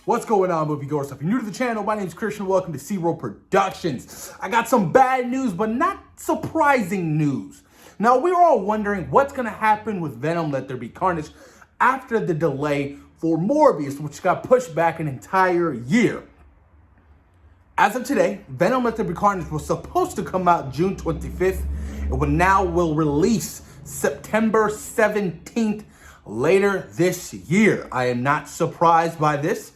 What's going on, moviegoers? If you're new to the channel, my name is Christian. Welcome to C-Roll Productions. I got some bad news, but not surprising news. Now, we were all wondering what's going to happen with Venom, Let There Be Carnage, after the delay for Morbius, which got pushed back an entire year. As of today, Venom, Let There Be Carnage was supposed to come out June 25th. It will release September 17th later this year. I am not surprised by this.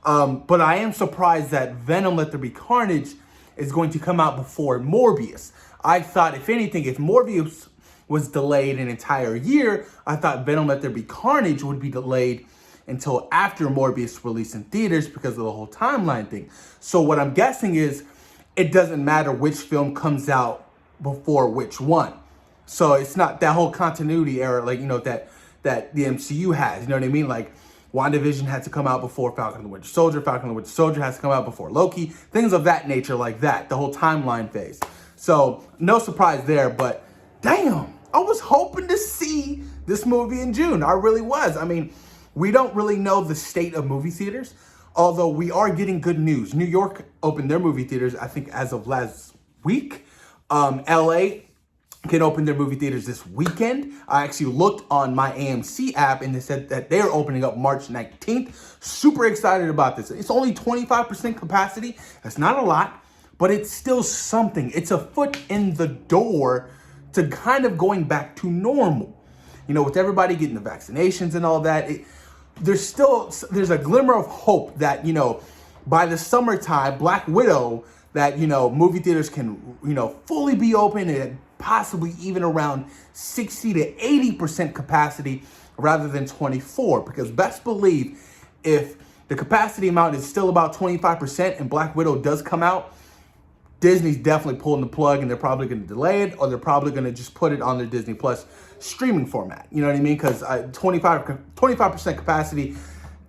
But I am surprised that Venom Let There Be Carnage is going to come out before Morbius. I thought, if anything, if Morbius was delayed an entire year, I thought Venom Let There Be Carnage would be delayed until after Morbius released in theaters because of the whole timeline thing. So what I'm guessing is it doesn't matter which film comes out before which one. So it's not that whole continuity error, like, that the MCU has, you know what I mean? Like, WandaVision had to come out before Falcon and the Winter Soldier. Falcon and the Winter Soldier has to come out before Loki. Things of that nature like that, the whole timeline phase. So, no surprise there, but damn, I was hoping to see this movie in June. I really was. I mean, we don't really know the state of movie theaters, although we are getting good news. New York opened their movie theaters, I think, as of last week. LA can open their movie theaters this weekend. I actually looked on my AMC app and they said that they're opening up March 19th. Super excited about this. It's only 25% capacity. That's not a lot, but it's still something. It's a foot in the door to kind of going back to normal. With everybody getting the vaccinations and all that, there's a glimmer of hope that, by the summertime, Black Widow, that, movie theaters can, fully be open and possibly even around 60 to 80% capacity rather than 24. Because best believe if the capacity amount is still about 25% and Black Widow does come out, Disney's definitely pulling the plug and they're probably going to delay it, or they're probably going to just put it on their Disney Plus streaming format. You know what I mean? Because 25% capacity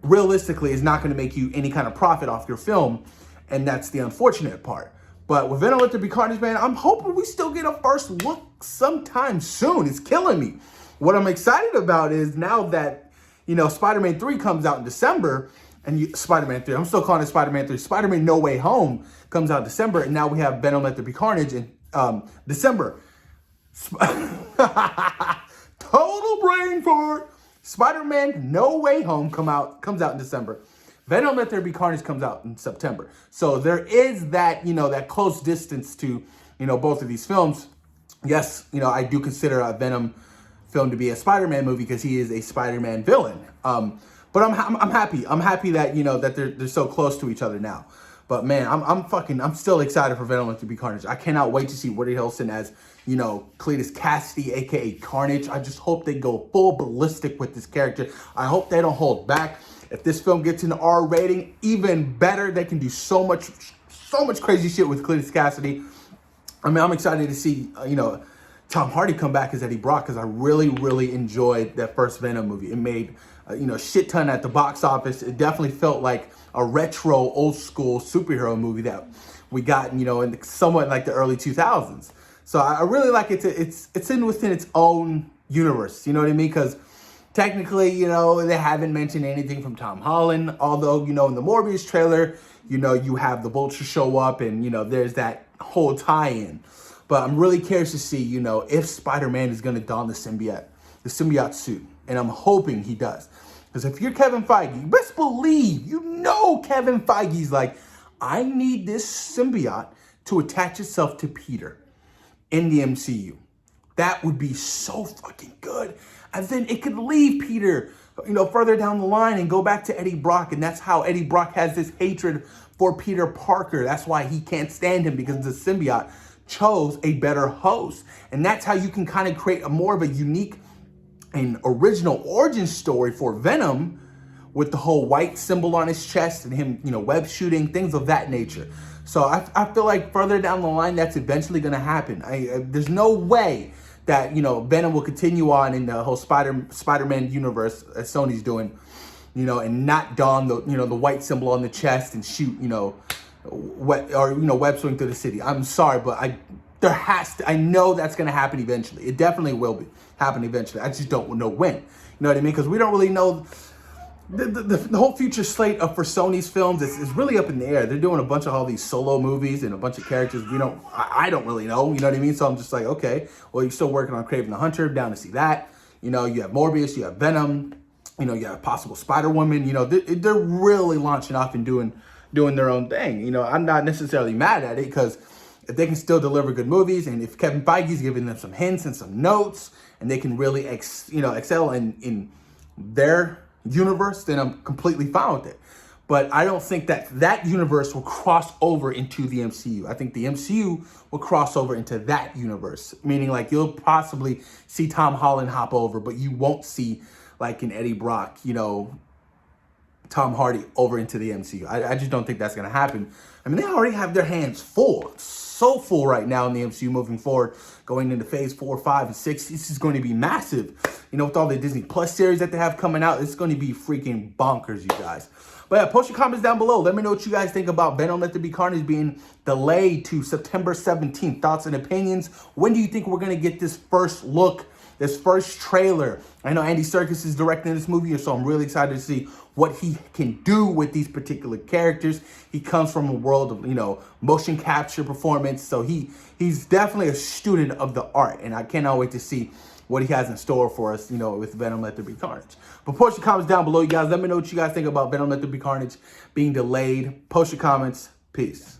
realistically is not going to make you any kind of profit off your film. And that's the unfortunate part. But with Venom Let There Be Carnage, man, I'm hoping we still get a first look sometime soon. It's killing me. What I'm excited about is now that, Spider-Man 3 comes out in December, and Spider-Man 3, I'm still calling it Spider-Man 3. Spider-Man No Way Home comes out in December, and now we have Venom Let There Be Carnage in December. Total brain fart. Spider-Man No Way Home comes out in December. Venom Let There Be Carnage comes out in September. So there is that, that close distance to, both of these films. Yes, I do consider a Venom film to be a Spider-Man movie because he is a Spider-Man villain. But I'm happy. I'm happy that, that they're so close to each other now. But man, I'm still excited for Venom Let There Be Carnage. I cannot wait to see Woody Harrelson as, Cletus Cassidy, aka Carnage. I just hope they go full ballistic with this character. I hope they don't hold back. If this film gets an R rating, even better. They can do so much crazy shit with Cletus Cassidy. I mean, I'm excited to see, Tom Hardy come back as Eddie Brock because I really, really enjoyed that first Venom movie. It made, shit ton at the box office. It definitely felt like a retro, old school superhero movie that we got, in somewhat like the early 2000s. So I really like it. It's within its own universe. You know what I mean? Because technically, they haven't mentioned anything from Tom Holland. Although, in the Morbius trailer, you have the Vulture show up and, there's that whole tie-in. But I'm really curious to see, if Spider-Man is going to don the symbiote suit. And I'm hoping he does. Because if you're Kevin Feige, best believe, Kevin Feige's like, I need this symbiote to attach itself to Peter in the MCU. That would be so fucking good. And then it could leave Peter, further down the line and go back to Eddie Brock. And that's how Eddie Brock has this hatred for Peter Parker. That's why he can't stand him, because the symbiote chose a better host. And that's how you can kind of create more of a unique and original origin story for Venom, with the whole white symbol on his chest and him, web shooting, things of that nature. So I feel like further down the line, that's eventually going to happen. There's no way that, Venom will continue on in the whole Spider-Man universe as Sony's doing, and not don the, the white symbol on the chest and shoot, web swing through the city. I'm sorry, but I know that's going to happen eventually. It definitely will happen eventually. I just don't know when. You know what I mean? Because we don't really know The whole future slate for Sony's films is really up in the air. They're doing a bunch of all these solo movies and a bunch of characters I don't really know. You know what I mean? So I'm just like, okay, well, you're still working on Kraven the Hunter. Down to see that. You know, you have Morbius, you have Venom. You know, you have possible Spider-Woman. You know, they're really launching off and doing their own thing. You know, I'm not necessarily mad at it because if they can still deliver good movies, and if Kevin Feige's giving them some hints and some notes, and they can really excel in their universe, then I'm completely fine with it. But I don't think that universe will cross over into the MCU. I think the MCU will cross over into that universe, meaning like you'll possibly see Tom Holland hop over, but you won't see like an Eddie Brock, you know, Tom Hardy over into the MCU. I just don't think that's going to happen. I mean, they already have their hands full, so full right now in the MCU moving forward, going into phase 4, 5, and 6. This is going to be massive. You know, with all the Disney Plus series that they have coming out, it's going to be freaking bonkers, you guys. But yeah, post your comments down below. Let me know what you guys think about Venom Let There Be Carnage being delayed to September 17th. Thoughts and opinions. When do you think we're going to get this first look, this first trailer? I know Andy Serkis is directing this movie, so I'm really excited to see what he can do with these particular characters. He comes from a world of, you know, motion capture performance, so he's definitely a student of the art, and I cannot wait to see what he has in store for us, you know, with Venom Let There Be Carnage. But post your comments down below, you guys. Let me know what you guys think about Venom Let There Be Carnage being delayed. Post your comments. Peace.